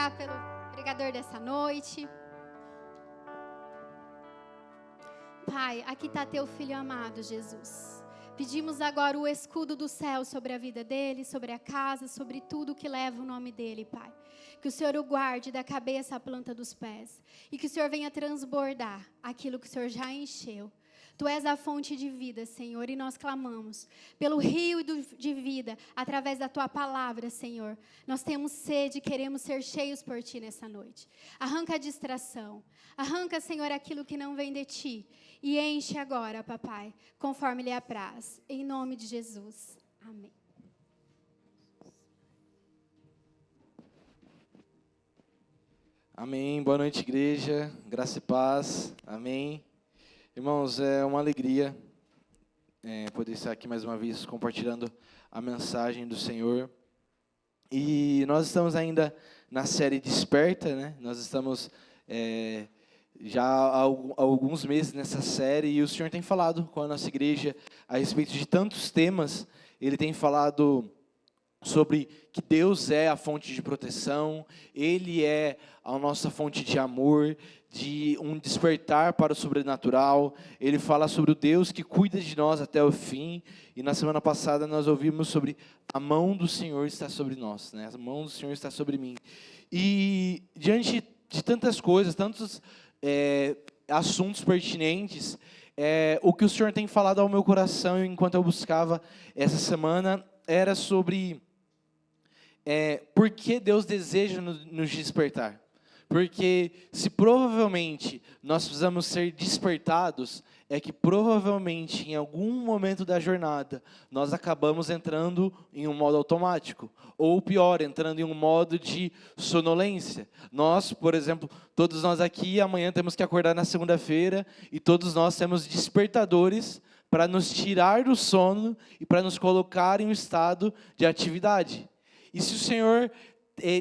orar pelo pregador dessa noite. Pai, aqui está teu filho amado, Jesus. Pedimos agora o escudo do céu sobre a vida dele, sobre a casa, sobre tudo que leva o nome dele, Pai. Que o Senhor o guarde da cabeça à planta dos pés. E que o Senhor venha transbordar aquilo que o Senhor já encheu. Tu és a fonte de vida, Senhor, e nós clamamos pelo rio de vida, através da Tua palavra, Senhor. Nós temos sede e queremos ser cheios por Ti nessa noite. Arranca a distração, arranca, Senhor, aquilo que não vem de Ti, e enche agora, Papai, conforme lhe apraz. Em nome de Jesus. Amém. Amém. Boa noite, igreja. Graça e paz. Amém. Irmãos, é uma alegria poder estar aqui mais uma vez compartilhando a mensagem do Senhor. E nós estamos ainda na série Desperta, né? Nós estamos já há alguns meses nessa série e o Senhor tem falado com a nossa igreja a respeito de tantos temas. Ele tem falado sobre que Deus é a fonte de proteção, Ele é a nossa fonte de amor, de um despertar para o sobrenatural. Ele fala sobre o Deus que cuida de nós até o fim. E na semana passada nós ouvimos sobre a mão do Senhor está sobre nós, né? A mão do Senhor está sobre mim. E diante de tantas coisas, tantos assuntos pertinentes, o que o Senhor tem falado ao meu coração enquanto eu buscava essa semana era sobre por que Deus deseja nos despertar. Porque se provavelmente nós precisamos ser despertados, é que provavelmente em algum momento da jornada nós acabamos entrando em um modo automático. Ou pior, entrando em um modo de sonolência. Nós, por exemplo, todos nós aqui amanhã temos que acordar na segunda-feira e todos nós temos despertadores para nos tirar do sono e para nos colocar em um estado de atividade. E se o Senhor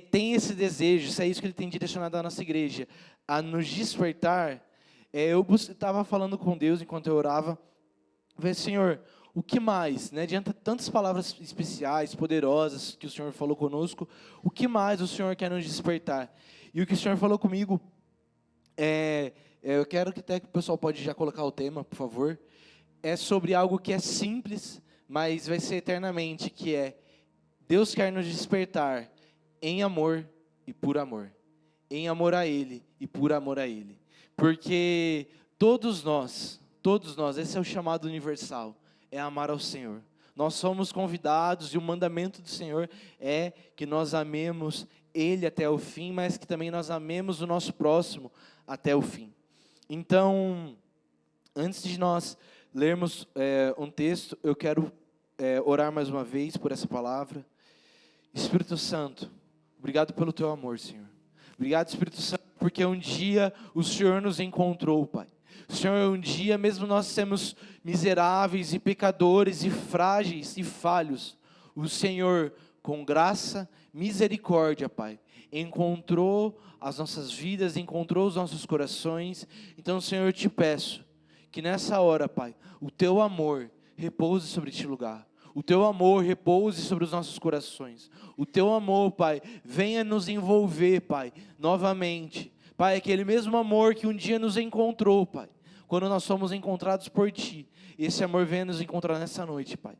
tem esse desejo, se é isso que Ele tem direcionado à nossa igreja, a nos despertar, eu estava falando com Deus enquanto eu orava, falei, Senhor, o que mais, né, diante de tantas palavras especiais, poderosas que o Senhor falou conosco, o que mais o Senhor quer nos despertar? E o que o Senhor falou comigo, eu quero que até que o pessoal pode já colocar o tema, por favor, é sobre algo que é simples, mas vai ser eternamente, que é, Deus quer nos despertar em amor e por amor. Em amor a Ele e por amor a Ele. Porque todos nós, esse é o chamado universal, é amar ao Senhor. Nós somos convidados e o mandamento do Senhor é que nós amemos Ele até o fim, mas que também nós amemos o nosso próximo até o fim. Então, antes de nós lermos um texto, eu quero orar mais uma vez por essa palavra. Espírito Santo, obrigado pelo Teu amor, Senhor. Obrigado, Espírito Santo, porque um dia o Senhor nos encontrou, Pai. Senhor, um dia, mesmo nós sermos miseráveis e pecadores e frágeis e falhos, o Senhor, com graça, misericórdia, Pai, encontrou as nossas vidas, encontrou os nossos corações. Então, Senhor, eu te peço que nessa hora, Pai, o Teu amor repouse sobre este lugar. O Teu amor repouse sobre os nossos corações. O Teu amor, Pai, venha nos envolver, Pai, novamente. Pai, aquele mesmo amor que um dia nos encontrou, Pai, quando nós fomos encontrados por Ti. Esse amor venha nos encontrar nessa noite, Pai.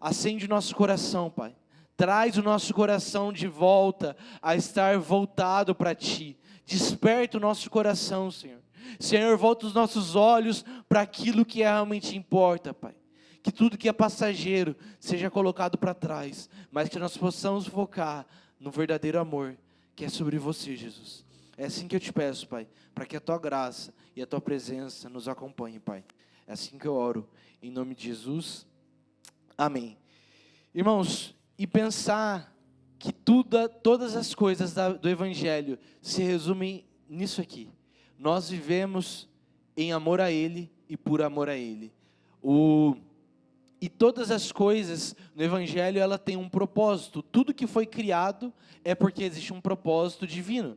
Acende o nosso coração, Pai. Traz o nosso coração de volta a estar voltado para Ti. Desperta o nosso coração, Senhor. Senhor, volta os nossos olhos para aquilo que realmente importa, Pai. Que tudo que é passageiro seja colocado para trás, mas que nós possamos focar no verdadeiro amor, que é sobre você, Jesus. É assim que eu te peço, Pai, para que a Tua graça e a Tua presença nos acompanhem, Pai. É assim que eu oro, em nome de Jesus. Amém. Irmãos, e pensar que todas as coisas do Evangelho se resumem nisso aqui. Nós vivemos em amor a Ele e por amor a Ele. E todas as coisas no Evangelho, ela tem um propósito. Tudo que foi criado é porque existe um propósito divino.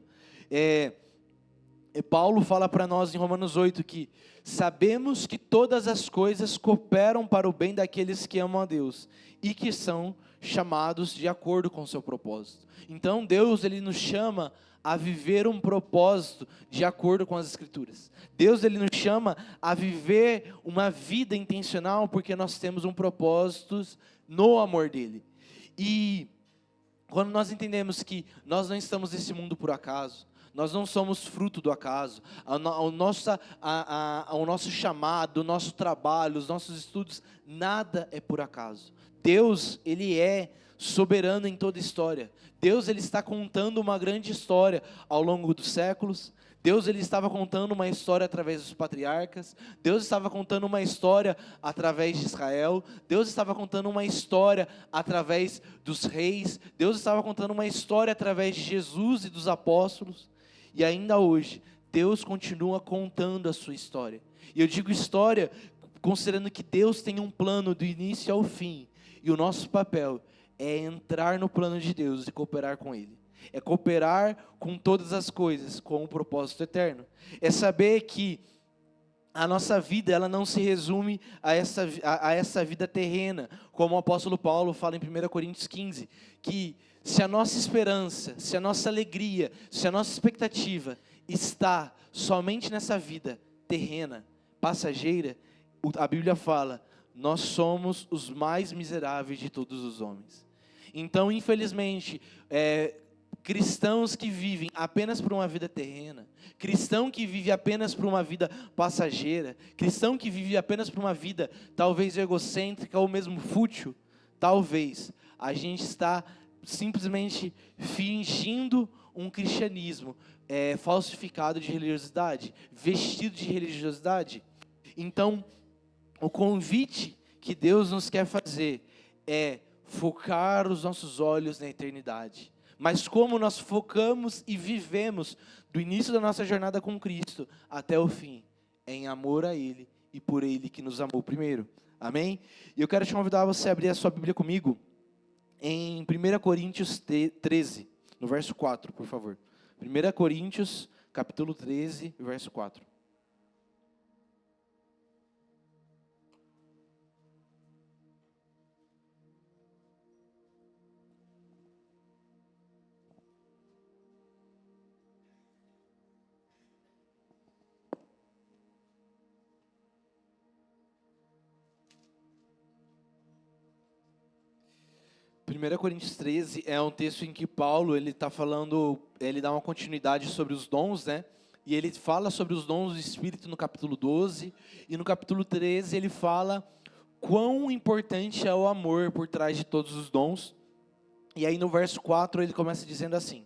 Paulo fala para nós em Romanos 8 que sabemos que todas as coisas cooperam para o bem daqueles que amam a Deus e que são chamados de acordo com o seu propósito. Então Deus, ele nos chama a viver um propósito de acordo com as Escrituras. Deus, ele nos chama a viver uma vida intencional porque nós temos um propósito no amor dele. E quando nós entendemos que nós não estamos nesse mundo por acaso, nós não somos fruto do acaso, o nosso chamado, o nosso trabalho, os nossos estudos, nada é por acaso. Deus, ele é soberano em toda a história. Deus, ele está contando uma grande história ao longo dos séculos. Deus, ele estava contando uma história através dos patriarcas. Deus estava contando uma história através de Israel. Deus estava contando uma história através dos reis. Deus estava contando uma história através de Jesus e dos apóstolos. E ainda hoje, Deus continua contando a sua história. E eu digo história considerando que Deus tem um plano do início ao fim. E o nosso papel é entrar no plano de Deus e cooperar com Ele. É cooperar com todas as coisas, com um propósito eterno. É saber que a nossa vida, ela não se resume a essa vida terrena, como o apóstolo Paulo fala em 1 Coríntios 15, que se a nossa esperança, se a nossa alegria, se a nossa expectativa está somente nessa vida terrena, passageira, a Bíblia fala, nós somos os mais miseráveis de todos os homens. Então, infelizmente, cristãos que vivem apenas por uma vida terrena, cristão que vive apenas por uma vida passageira, cristão que vive apenas por uma vida talvez egocêntrica ou mesmo fútil, talvez a gente está simplesmente fingindo um cristianismo falsificado de religiosidade, vestido de religiosidade. Então, o convite que Deus nos quer fazer é focar os nossos olhos na eternidade. Mas como nós focamos e vivemos do início da nossa jornada com Cristo até o fim, é em amor a Ele e por Ele que nos amou primeiro. Amém? E eu quero te convidar a você abrir a sua Bíblia comigo em 1 Coríntios 13, no verso 4, por favor. 1 Coríntios, capítulo 13, verso 4. 1 Coríntios 13 é um texto em que Paulo, ele está falando, ele dá uma continuidade sobre os dons, né? E ele fala sobre os dons do Espírito no capítulo 12, e no capítulo 13 ele fala quão importante é o amor por trás de todos os dons. E aí no verso 4 ele começa dizendo assim: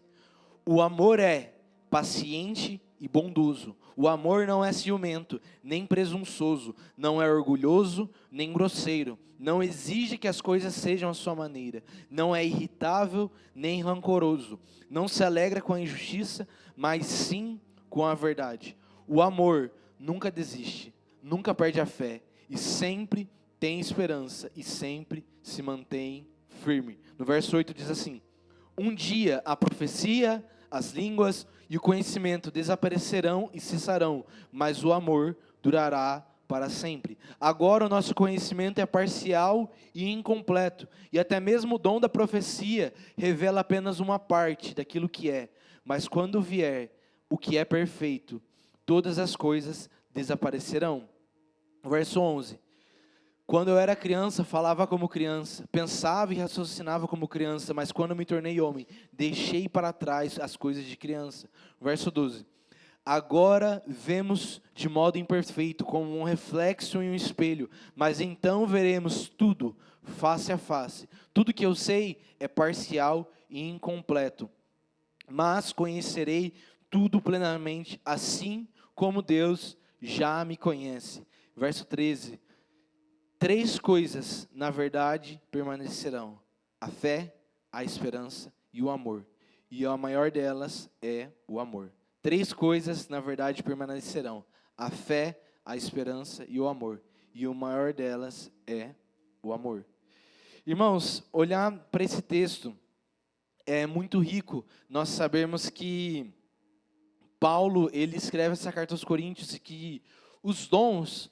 o amor é paciente e bondoso. O amor não é ciumento, nem presunçoso, não é orgulhoso, nem grosseiro. Não exige que as coisas sejam à sua maneira. Não é irritável, nem rancoroso. Não se alegra com a injustiça, mas sim com a verdade. O amor nunca desiste, nunca perde a fé, e sempre tem esperança, e sempre se mantém firme. No verso 8 diz assim: um dia a profecia, as línguas e o conhecimento desaparecerão e cessarão, mas o amor durará para sempre. Agora o nosso conhecimento é parcial e incompleto, e até mesmo o dom da profecia revela apenas uma parte daquilo que é. Mas quando vier o que é perfeito, todas as coisas desaparecerão. Verso 11. Quando eu era criança, falava como criança, pensava e raciocinava como criança, mas quando me tornei homem, deixei para trás as coisas de criança. Verso 12. Agora vemos de modo imperfeito, como um reflexo em um espelho, mas então veremos tudo face a face. Tudo que eu sei é parcial e incompleto, mas conhecerei tudo plenamente, assim como Deus já me conhece. Verso 13. 3 coisas, na verdade, permanecerão: a fé, a esperança e o amor. E a maior delas é o amor. 3 coisas, na verdade, permanecerão: a fé, a esperança e o amor. E o maior delas é o amor. Irmãos, olhar para esse texto é muito rico. Nós sabemos que Paulo, ele escreve essa carta aos Coríntios e que os dons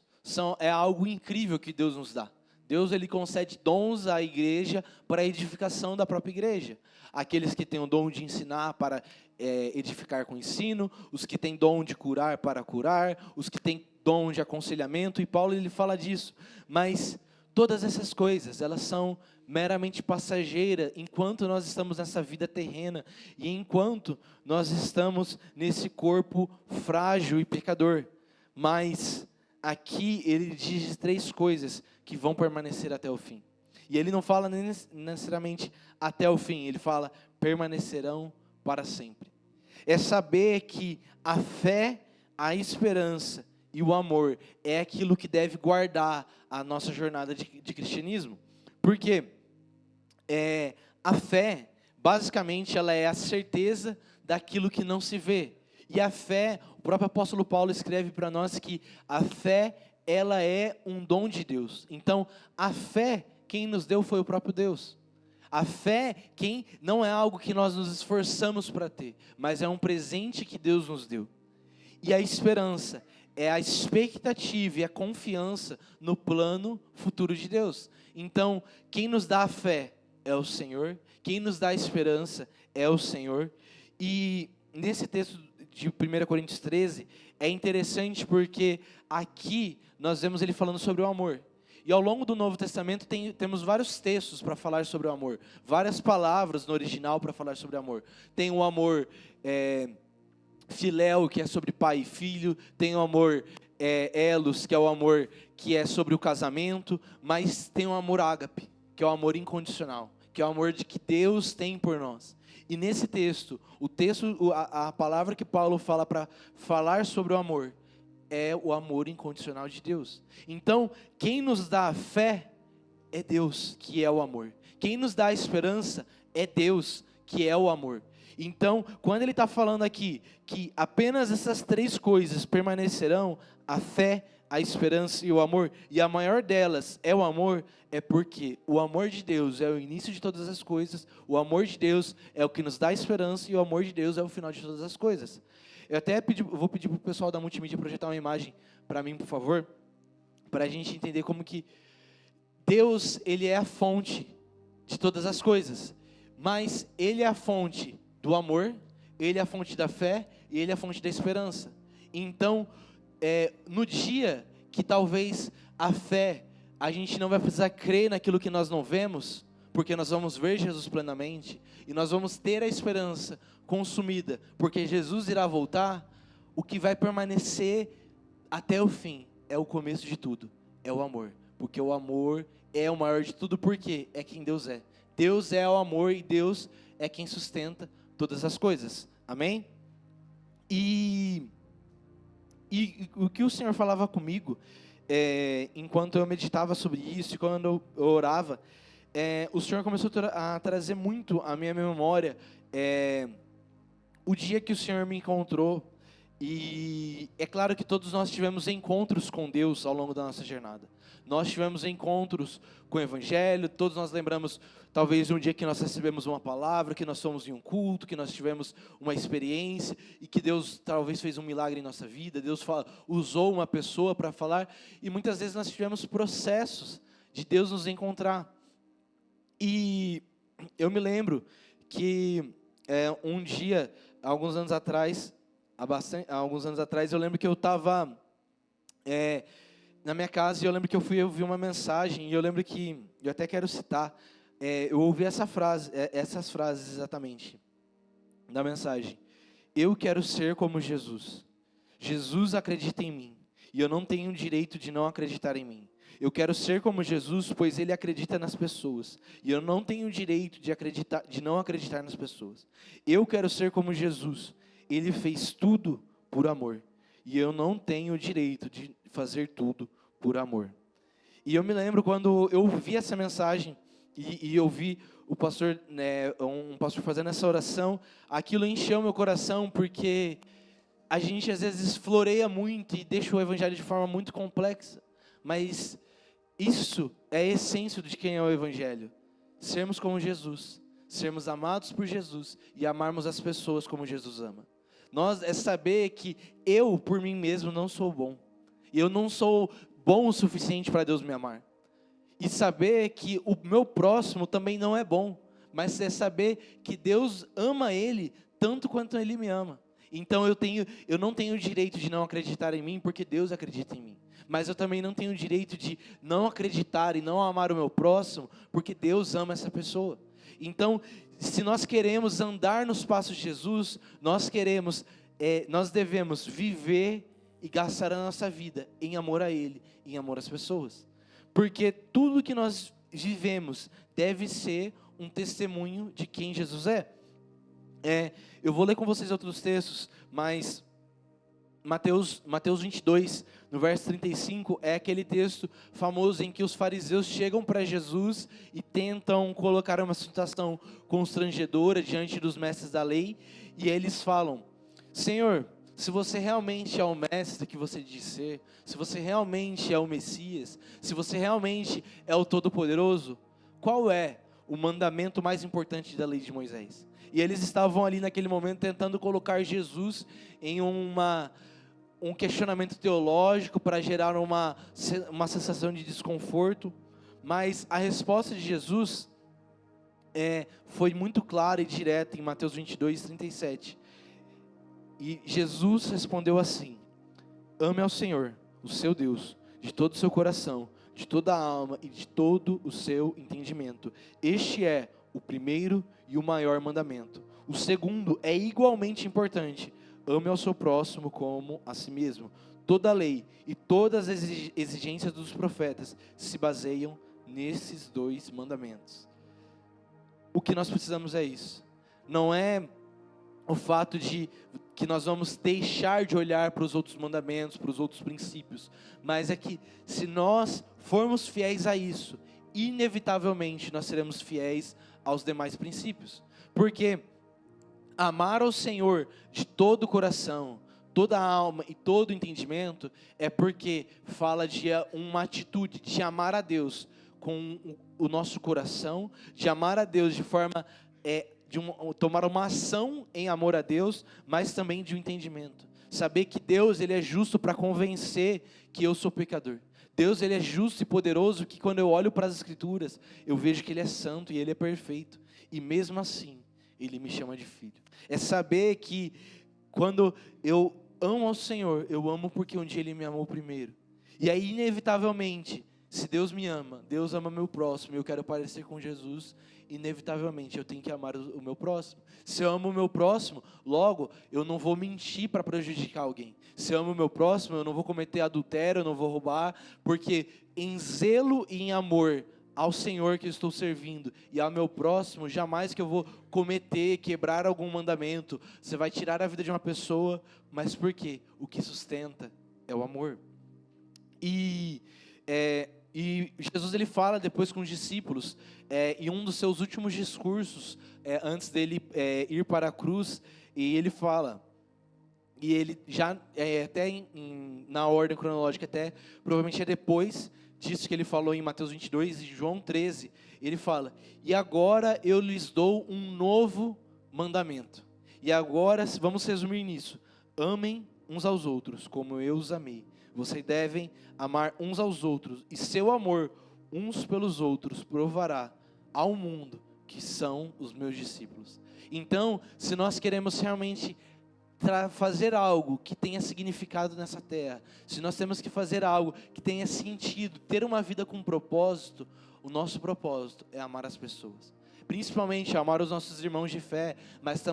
é algo incrível que Deus nos dá. Deus ele concede dons à igreja para a edificação da própria igreja. Aqueles que têm o dom de ensinar para edificar com ensino, os que têm dom de curar para curar, os que têm dom de aconselhamento, e Paulo ele fala disso. Mas todas essas coisas, elas são meramente passageiras enquanto nós estamos nessa vida terrena e enquanto nós estamos nesse corpo frágil e pecador. Mas aqui ele diz 3 coisas que vão permanecer até o fim. E ele não fala necessariamente até o fim, ele fala permanecerão para sempre. É saber que a fé, a esperança e o amor é aquilo que deve guardar a nossa jornada de cristianismo. Porque a fé, basicamente, ela é a certeza daquilo que não se vê. E a fé, o próprio apóstolo Paulo escreve para nós que a fé, ela é um dom de Deus. Então, a fé, quem nos deu foi o próprio Deus. A fé, quem não é algo que nós nos esforçamos para ter, mas é um presente que Deus nos deu. E a esperança é a expectativa e a confiança no plano futuro de Deus. Então, quem nos dá a fé é o Senhor, quem nos dá a esperança é o Senhor. E nesse texto de 1 Coríntios 13, é interessante porque aqui nós vemos ele falando sobre o amor. E ao longo do Novo Testamento temos vários textos para falar sobre o amor, várias palavras no original para falar sobre o amor. Tem o amor filéu, que é sobre pai e filho, tem o amor elos, que é o amor que é sobre o casamento, mas tem o amor ágape, que é o amor incondicional, que é o amor de que Deus tem por nós. E nesse texto, a palavra que Paulo fala para falar sobre o amor é o amor incondicional de Deus. Então, quem nos dá a fé é Deus, que é o amor. Quem nos dá a esperança é Deus, que é o amor. Então, quando ele está falando aqui que apenas essas 3 coisas permanecerão, a fé, a esperança e o amor, e a maior delas é o amor, é porque o amor de Deus é o início de todas as coisas, o amor de Deus é o que nos dá esperança e o amor de Deus é o final de todas as coisas. Eu até vou pedir para o pessoal da multimídia projetar uma imagem para mim, por favor, para a gente entender como que Deus, ele é a fonte de todas as coisas, mas ele é a fonte do amor, ele é a fonte da fé e ele é a fonte da esperança. Então, no dia que talvez a fé, a gente não vai precisar crer naquilo que nós não vemos, porque nós vamos ver Jesus plenamente, e nós vamos ter a esperança consumida, porque Jesus irá voltar, o que vai permanecer até o fim é o começo de tudo, é o amor, porque o amor é o maior de tudo, porque é quem Deus é. Deus é o amor e Deus é quem sustenta todas as coisas, amém? E o que o Senhor falava comigo, enquanto eu meditava sobre isso, e quando eu orava, o Senhor começou a trazer muito à minha memória, o dia que o Senhor me encontrou, e é claro que todos nós tivemos encontros com Deus ao longo da nossa jornada. Nós tivemos encontros com o Evangelho, todos nós lembramos, talvez, um dia que nós recebemos uma palavra, que nós fomos em um culto, que nós tivemos uma experiência, e que Deus talvez fez um milagre em nossa vida, Deus usou uma pessoa para falar, e muitas vezes nós tivemos processos de Deus nos encontrar. E eu me lembro que um dia, há alguns anos atrás, eu lembro que eu estava na minha casa, e eu lembro que eu fui ouvir uma mensagem, e eu lembro que, eu até quero citar, eu ouvi essas frases exatamente, da mensagem: eu quero ser como Jesus. Jesus acredita em mim, e eu não tenho direito de não acreditar em mim. Eu quero ser como Jesus, pois Ele acredita nas pessoas, e eu não tenho direito de não acreditar nas pessoas. Eu quero ser como Jesus. Ele fez tudo por amor, e eu não tenho direito de fazer tudo por amor. E eu me lembro quando eu ouvi essa mensagem, e eu vi o pastor, um pastor fazendo essa oração, aquilo encheu meu coração, porque a gente às vezes floreia muito e deixa o evangelho de forma muito complexa, mas isso é a essência de quem é o evangelho: sermos como Jesus, sermos amados por Jesus e amarmos as pessoas como Jesus ama. É saber que eu, por mim mesmo, não sou bom, e eu não sou bom o suficiente para Deus me amar. e saber que o meu próximo também não é bom, mas é saber que Deus ama ele tanto quanto ele me ama. Então eu não tenho o direito de não acreditar em mim, porque Deus acredita em mim. Mas eu também não tenho o direito de não acreditar e não amar o meu próximo, porque Deus ama essa pessoa. Então, se nós queremos andar nos passos de Jesus, nós devemos viver e gastar a nossa vida em amor a Ele, em amor às pessoas. Porque tudo que nós vivemos deve ser um testemunho de quem Jesus é. Eu vou ler com vocês outros textos, mas Mateus 22, no verso 35, é aquele texto famoso em que os fariseus chegam para Jesus e tentam colocar uma situação constrangedora diante dos mestres da lei, e eles falam: Senhor, se você realmente é o mestre que você diz ser, se você realmente é o Messias, se você realmente é o Todo-Poderoso, qual é o mandamento mais importante da lei de Moisés? E eles estavam ali naquele momento tentando colocar Jesus em um questionamento teológico para gerar uma sensação de desconforto, mas a resposta de Jesus foi muito clara e direta em Mateus 22, 37. E Jesus respondeu assim: ame ao Senhor, o seu Deus, de todo o seu coração, de toda a alma e de todo o seu entendimento. Este é o primeiro e o maior mandamento. O segundo é igualmente importante: ame ao seu próximo como a si mesmo. Toda a lei e todas as exigências dos profetas se baseiam nesses dois mandamentos. O que nós precisamos é isso. Não é o fato de que nós vamos deixar de olhar para os outros mandamentos, para os outros princípios, mas é que se nós formos fiéis a isso, inevitavelmente nós seremos fiéis aos demais princípios. Porque amar ao Senhor de todo o coração, toda a alma e todo o entendimento é porque fala de uma atitude de amar a Deus com o nosso coração, de amar a Deus de forma tomar uma ação em amor a Deus, mas também de um entendimento. Saber que Deus, Ele é justo para convencer que eu sou pecador. Deus, Ele é justo e poderoso, que quando eu olho para as Escrituras, eu vejo que Ele é santo e Ele é perfeito. E mesmo assim, Ele me chama de filho. É saber que quando eu amo ao Senhor, eu amo porque um dia Ele me amou primeiro. E aí, inevitavelmente, se Deus me ama, Deus ama meu próximo, e eu quero parecer com Jesus, inevitavelmente eu tenho que amar o meu próximo. Se eu amo o meu próximo, logo eu não vou mentir para prejudicar alguém. Se eu amo o meu próximo, eu não vou cometer adultério, eu não vou roubar, porque em zelo e em amor ao Senhor que eu estou servindo e ao meu próximo, jamais que eu vou quebrar algum mandamento. Você vai tirar a vida de uma pessoa, mas por quê? O que sustenta é o amor. E Jesus, ele fala depois com os discípulos, em um dos seus últimos discursos, antes dele ir para a cruz, e ele fala, e ele já, até na ordem cronológica, até provavelmente é depois disso que ele falou em Mateus 22 e João 13, ele fala: e agora eu lhes dou um novo mandamento. E agora, vamos resumir nisso: amem uns aos outros, como eu os amei. Vocês devem amar uns aos outros, e seu amor uns pelos outros provará ao mundo que são os meus discípulos. Então, se nós queremos realmente fazer algo que tenha significado nessa terra, se nós temos que fazer algo que tenha sentido, ter uma vida com propósito, o nosso propósito é amar as pessoas. Principalmente amar os nossos irmãos de fé, mas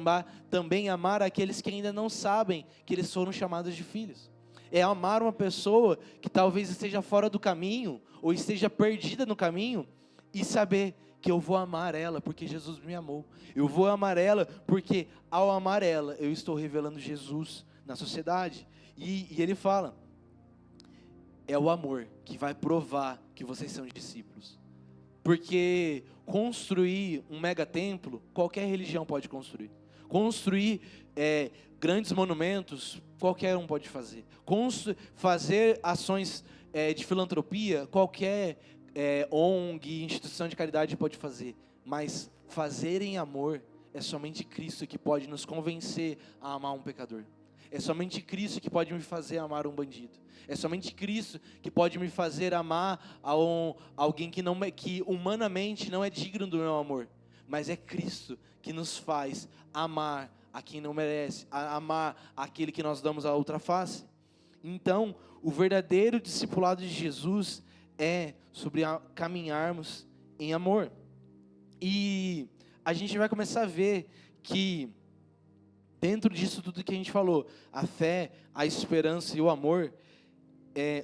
também amar aqueles que ainda não sabem que eles foram chamados de filhos. É amar uma pessoa que talvez esteja fora do caminho, ou esteja perdida no caminho, e saber que eu vou amar ela porque Jesus me amou. Eu vou amar ela porque ao amar ela, eu estou revelando Jesus na sociedade. E ele fala, é o amor que vai provar que vocês são discípulos. Porque construir um mega templo, qualquer religião pode construir. Construir grandes monumentos, qualquer um pode fazer. Fazer ações de filantropia, qualquer ONG, instituição de caridade pode fazer. Mas fazer em amor é somente Cristo que pode nos convencer a amar um pecador. É somente Cristo que pode me fazer amar um bandido. É somente Cristo que pode me fazer amar alguém que humanamente não é digno do meu amor. Mas é Cristo que nos faz amar a quem não merece, amar aquele que nós damos a outra face. Então, o verdadeiro discipulado de Jesus é sobre caminharmos em amor. E a gente vai começar a ver que dentro disso tudo que a gente falou, a fé, a esperança e o amor,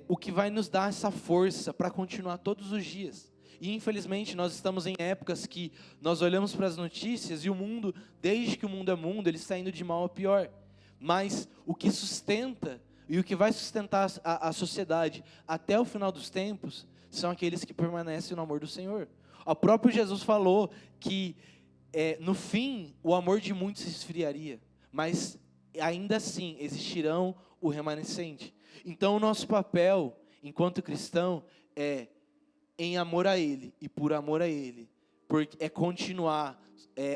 o que vai nos dar essa força para continuar todos os dias. E infelizmente nós estamos em épocas que nós olhamos para as notícias e o mundo, desde que o mundo é mundo, ele está indo de mal a pior. Mas o que sustenta e o que vai sustentar a sociedade até o final dos tempos são aqueles que permanecem no amor do Senhor. O próprio Jesus falou que no fim o amor de muitos se esfriaria, mas ainda assim existirão o remanescente. Então o nosso papel enquanto cristão é em amor a Ele e por amor a Ele, porque é continuar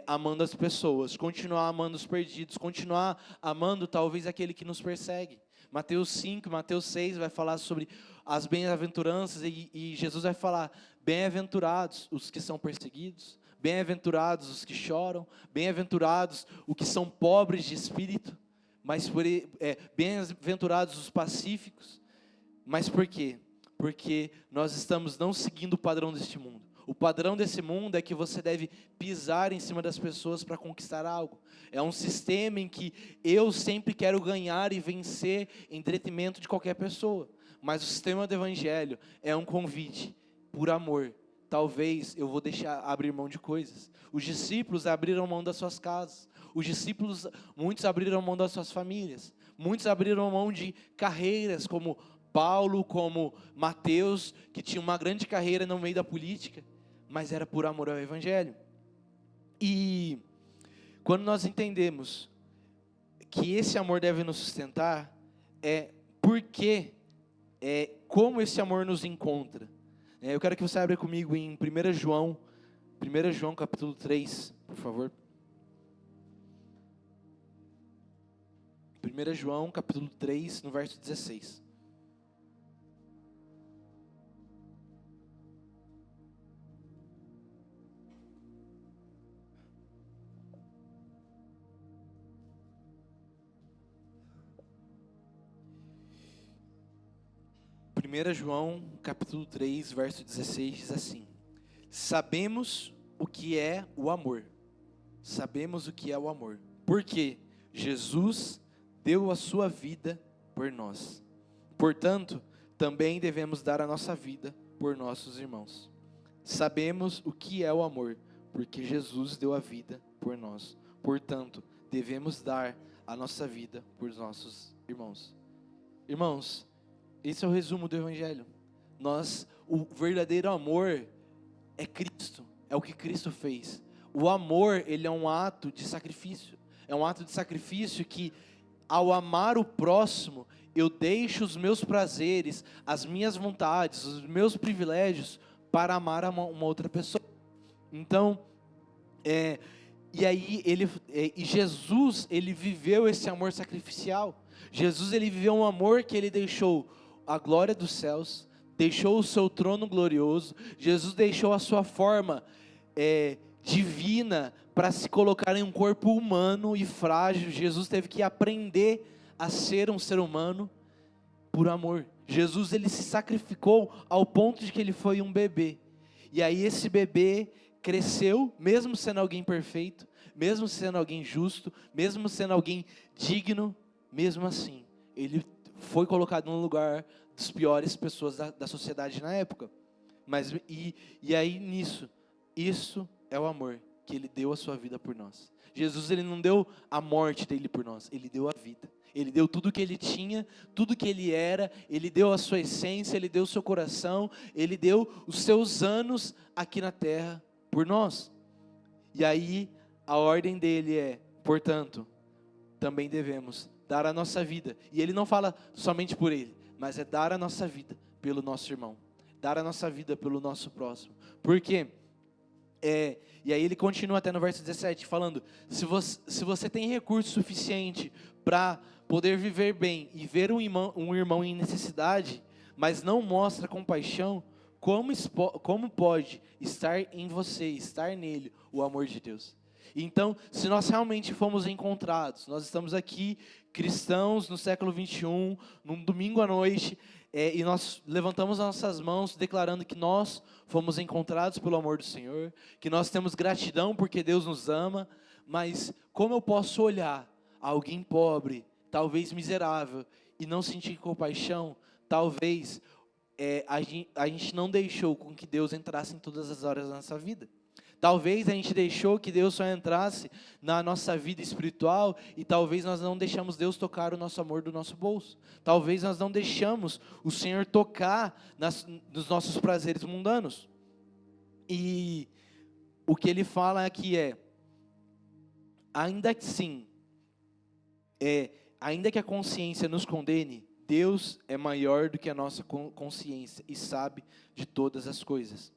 amando as pessoas, continuar amando os perdidos, continuar amando talvez aquele que nos persegue. Mateus 5, Mateus 6 vai falar sobre as bem-aventuranças e Jesus vai falar: bem-aventurados os que são perseguidos, bem-aventurados os que choram, bem-aventurados os que são pobres de espírito, mas bem-aventurados os pacíficos. Mas por quê? Porque nós estamos não seguindo o padrão deste mundo. O padrão desse mundo é que você deve pisar em cima das pessoas para conquistar algo. É um sistema em que eu sempre quero ganhar e vencer em detrimento de qualquer pessoa. Mas o sistema do evangelho é um convite por amor. Talvez eu vou abrir mão de coisas. Os discípulos abriram mão das suas casas. Muitos abriram mão das suas famílias. Muitos abriram mão de carreiras como Paulo, como Mateus, que tinha uma grande carreira no meio da política, mas era por amor ao evangelho. E quando nós entendemos que esse amor deve nos sustentar, como esse amor nos encontra. Eu quero que você abra comigo em 1 João capítulo 3, por favor. 1 João capítulo 3, no verso 16. 1 João, capítulo 3, verso 16, diz assim: sabemos o que é o amor. Sabemos o que é o amor, porque Jesus deu a sua vida por nós. Portanto, também devemos dar a nossa vida por nossos irmãos. Sabemos o que é o amor, porque Jesus deu a vida por nós. Portanto, devemos dar a nossa vida por nossos irmãos. Irmãos, esse é o resumo do evangelho. O verdadeiro amor é Cristo, é o que Cristo fez. O amor, ele é um ato de sacrifício. É um ato de sacrifício que, ao amar o próximo, eu deixo os meus prazeres, as minhas vontades, os meus privilégios para amar uma outra pessoa. Então, Jesus, ele viveu esse amor sacrificial. Jesus, ele viveu um amor que ele deixou a glória dos céus, deixou o seu trono glorioso. Jesus deixou a sua forma divina para se colocar em um corpo humano e frágil. Jesus teve que aprender a ser um ser humano por amor. Jesus, ele se sacrificou ao ponto de que ele foi um bebê. E aí esse bebê cresceu, mesmo sendo alguém perfeito, mesmo sendo alguém justo, mesmo sendo alguém digno, mesmo assim, ele foi colocado no lugar das piores pessoas da sociedade na época. E aí nisso, isso é o amor, que ele deu a sua vida por nós. Jesus, ele não deu a morte dele por nós, ele deu a vida. Ele deu tudo que ele tinha, tudo que ele era, ele deu a sua essência, ele deu o seu coração, ele deu os seus anos aqui na terra por nós. E aí a ordem dele portanto, também devemos dar a nossa vida. E ele não fala somente por ele, mas é dar a nossa vida pelo nosso irmão, dar a nossa vida pelo nosso próximo. Por quê? E aí ele continua até no verso 17 falando: se você tem recurso suficiente para poder viver bem e ver um irmão em necessidade, mas não mostra compaixão, como pode estar em você, estar nele, o amor de Deus? Então, se nós realmente fomos encontrados, nós estamos aqui, cristãos no século 21, num domingo à noite, e nós levantamos as nossas mãos declarando que nós fomos encontrados pelo amor do Senhor, que nós temos gratidão porque Deus nos ama, mas como eu posso olhar alguém pobre, talvez miserável, e não sentir compaixão? Talvez a gente não deixou com que Deus entrasse em todas as áreas da nossa vida. Talvez a gente deixou que Deus só entrasse na nossa vida espiritual, e talvez nós não deixamos Deus tocar o nosso amor do nosso bolso. Talvez nós não deixamos o Senhor tocar nos nossos prazeres mundanos. E o que ele fala aqui ainda que sim, ainda que a consciência nos condene, Deus é maior do que a nossa consciência e sabe de todas as coisas.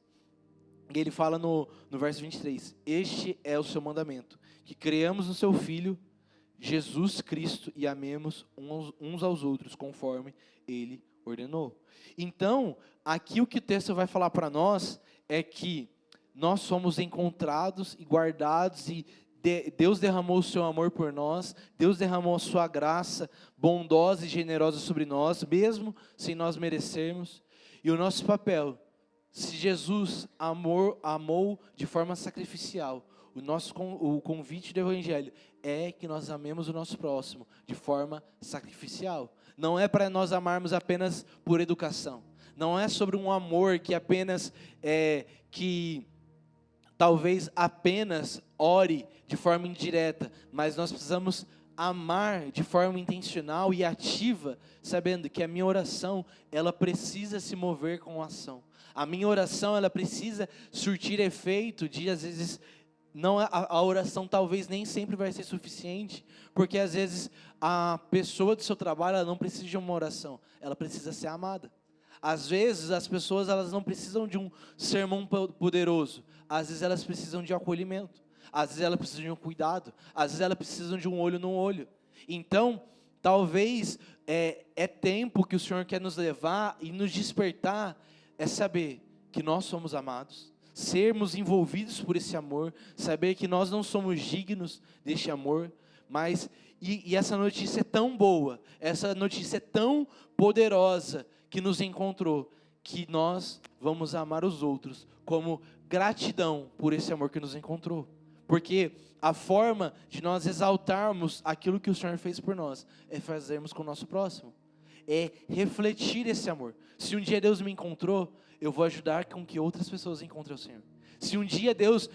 E ele fala no verso 23, este é o seu mandamento, que creamos no seu Filho, Jesus Cristo, e amemos uns aos outros, conforme ele ordenou. Então, aqui o que o texto vai falar para nós, é que nós somos encontrados e guardados, e Deus derramou o seu amor por nós, Deus derramou a sua graça bondosa e generosa sobre nós, mesmo sem nós merecermos, e o nosso papel, se Jesus amou de forma sacrificial, o convite do Evangelho é que nós amemos o nosso próximo de forma sacrificial. Não é para nós amarmos apenas por educação. Não é sobre um amor que apenas que talvez apenas ore de forma indireta, mas nós precisamos amar de forma intencional e ativa, sabendo que a minha oração, ela precisa se mover com ação. A minha oração, ela precisa surtir efeito de, às vezes, não, a oração talvez nem sempre vai ser suficiente, porque às vezes a pessoa do seu trabalho, ela não precisa de uma oração, ela precisa ser amada. Às vezes as pessoas, elas não precisam de um sermão poderoso, às vezes elas precisam de acolhimento, às vezes elas precisam de um cuidado, às vezes elas precisam de um olho no olho. Então, talvez é tempo que o Senhor quer nos levar e nos despertar, é saber que nós somos amados, sermos envolvidos por esse amor, saber que nós não somos dignos deste amor, mas, e essa notícia é tão boa, essa notícia é tão poderosa, que nos encontrou, que nós vamos amar os outros, como gratidão por esse amor que nos encontrou, porque a forma de nós exaltarmos aquilo que o Senhor fez por nós, é fazermos com o nosso próximo, é refletir esse amor. Se um dia Deus me encontrou, eu vou ajudar com que outras pessoas encontrem o Senhor. Se um dia Deus,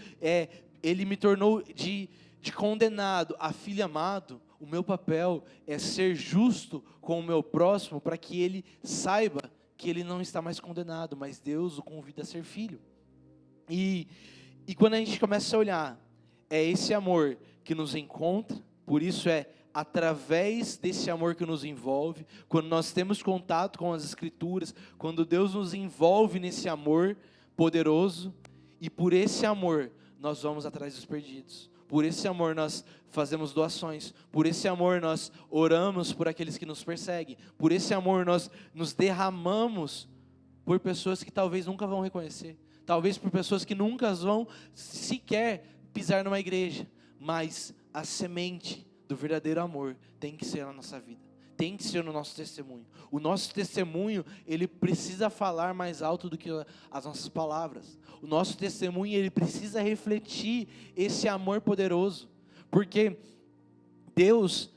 Ele me tornou de condenado a filho amado, o meu papel é ser justo com o meu próximo, para que ele saiba que ele não está mais condenado, mas Deus o convida a ser filho. E quando a gente começa a olhar, é esse amor que nos encontra, por isso através desse amor que nos envolve, quando nós temos contato com as Escrituras, quando Deus nos envolve nesse amor poderoso, e por esse amor nós vamos atrás dos perdidos, por esse amor nós fazemos doações, por esse amor nós oramos por aqueles que nos perseguem, por esse amor nós nos derramamos por pessoas que talvez nunca vão reconhecer, talvez por pessoas que nunca vão sequer pisar numa igreja, mas a semente do verdadeiro amor tem que ser na nossa vida, tem que ser no nosso testemunho. O nosso testemunho, ele precisa falar mais alto do que as nossas palavras. O nosso testemunho, ele precisa refletir esse amor poderoso, porque Deus,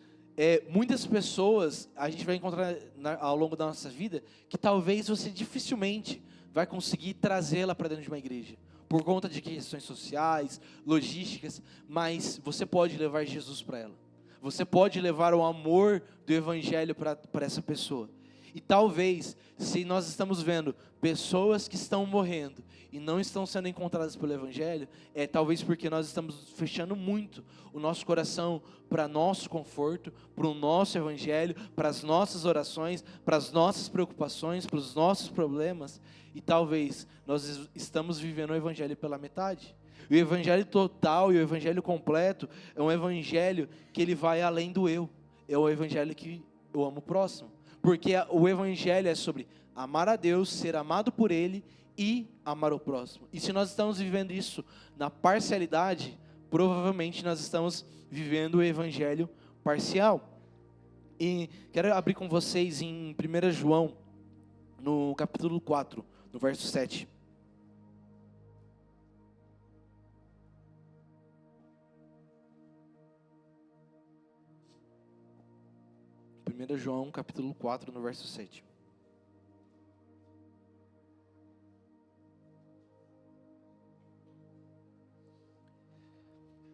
muitas pessoas, a gente vai encontrar ao longo da nossa vida, que talvez você dificilmente vai conseguir trazê-la para dentro de uma igreja, por conta de questões sociais, logísticas, mas você pode levar Jesus para ela. Você pode levar o amor do Evangelho para essa pessoa. E talvez, se nós estamos vendo pessoas que estão morrendo e não estão sendo encontradas pelo Evangelho, talvez porque nós estamos fechando muito o nosso coração para nosso conforto, para o nosso Evangelho, para as nossas orações, para as nossas preocupações, para os nossos problemas, e talvez nós estamos vivendo o Evangelho pela metade. O Evangelho total e o Evangelho completo é um Evangelho que ele vai além do eu. é o evangelho que eu amo o próximo. Porque o evangelho é sobre amar a Deus, ser amado por Ele e amar o próximo. E se nós estamos vivendo isso na parcialidade, provavelmente nós estamos vivendo o evangelho parcial. E quero abrir com vocês em 1 João, no capítulo 4, no verso 7. 1 João, capítulo 4, no verso 7.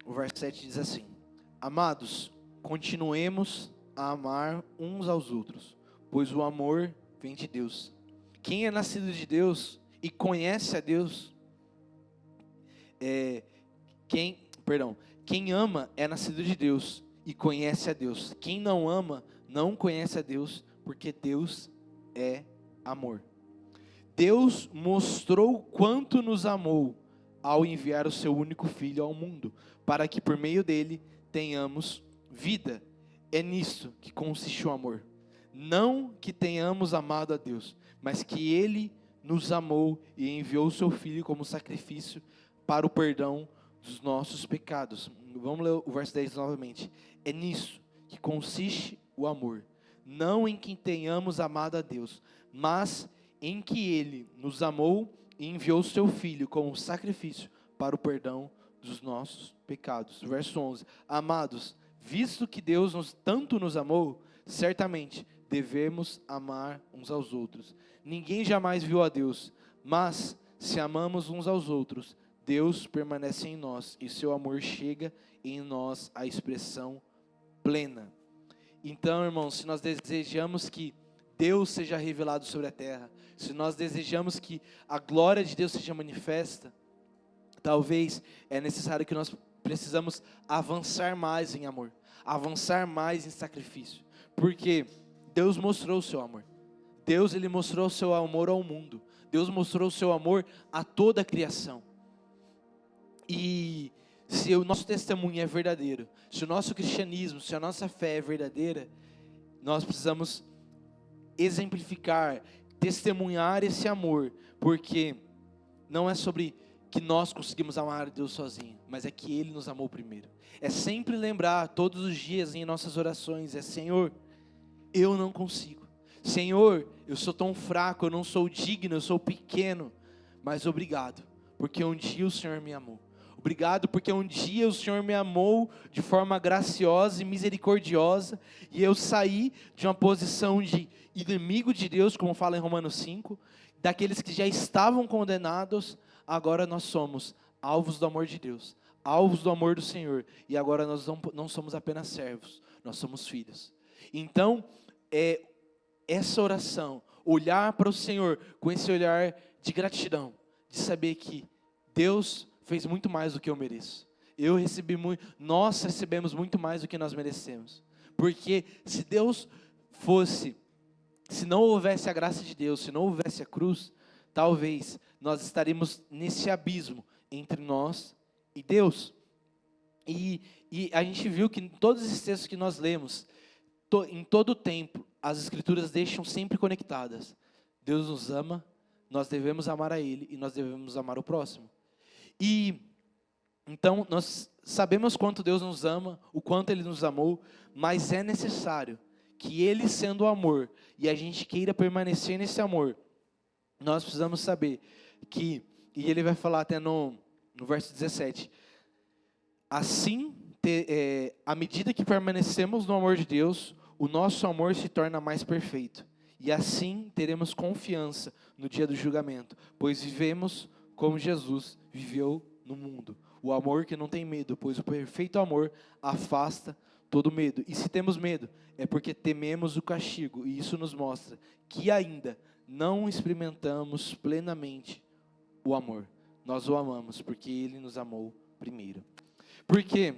O verso 7 diz assim: Amados, continuemos a amar uns aos outros, pois o amor vem de Deus. Quem é nascido de Deus e conhece a Deus, quem ama é nascido de Deus e conhece a Deus. Quem não ama não conhece a Deus, porque Deus é amor. Deus mostrou quanto nos amou ao enviar o seu único Filho ao mundo, para que por meio dele tenhamos vida. É nisso que consiste o amor. Não que tenhamos amado a Deus, mas que Ele nos amou e enviou o seu Filho como sacrifício para o perdão dos nossos pecados. Vamos ler o verso 10 novamente. É nisso que consiste o amor. Não em que tenhamos amado a Deus, mas em que Ele nos amou e enviou o seu Filho como sacrifício para o perdão dos nossos pecados. Verso 11. Amados, visto que Deus tanto nos amou, certamente devemos amar uns aos outros. Ninguém jamais viu a Deus, mas se amamos uns aos outros, Deus permanece em nós e seu amor chega em nós à expressão plena. Então, irmãos, se nós desejamos que Deus seja revelado sobre a terra, se nós desejamos que a glória de Deus seja manifesta, talvez é necessário que nós precisamos avançar mais em amor, avançar mais em sacrifício, porque Deus mostrou o seu amor. Deus, Ele mostrou o seu amor ao mundo. Deus mostrou o seu amor a toda a criação. E se o nosso testemunho é verdadeiro, se o nosso cristianismo, se a nossa fé é verdadeira, nós precisamos exemplificar, testemunhar esse amor, porque não é sobre que nós conseguimos amar a Deus sozinho, mas é que Ele nos amou primeiro. É sempre lembrar todos os dias em nossas orações, Senhor, eu não consigo. Senhor, eu sou tão fraco, eu não sou digno, eu sou pequeno, mas obrigado, porque um dia o Senhor me amou. Obrigado porque um dia o Senhor me amou de forma graciosa e misericordiosa, e eu saí de uma posição de inimigo de Deus, como fala em Romanos 5, daqueles que já estavam condenados, agora nós somos alvos do amor de Deus, alvos do amor do Senhor, e agora nós não somos apenas servos, nós somos filhos. Então, essa oração, olhar para o Senhor com esse olhar de gratidão, de saber que Deus fez muito mais do que eu mereço. Nós recebemos muito mais do que nós merecemos. Porque se não houvesse a graça de Deus, se não houvesse a cruz, talvez nós estaríamos nesse abismo entre nós e Deus. E a gente viu que em todos esses textos que nós lemos, em todo o tempo, as Escrituras deixam sempre conectadas. Deus nos ama, nós devemos amar a Ele e nós devemos amar o próximo. E então nós sabemos quanto Deus nos ama, o quanto Ele nos amou, mas é necessário que Ele, sendo o amor, e a gente queira permanecer nesse amor, nós precisamos saber que, e Ele vai falar até no verso 17, assim, à medida que permanecemos no amor de Deus, o nosso amor se torna mais perfeito, e assim teremos confiança no dia do julgamento, pois vivemos como Jesus viveu no mundo. O amor que não tem medo, pois o perfeito amor afasta todo medo. E se temos medo, é porque tememos o castigo, e isso nos mostra que ainda não experimentamos plenamente o amor. Nós o amamos porque Ele nos amou primeiro. Porque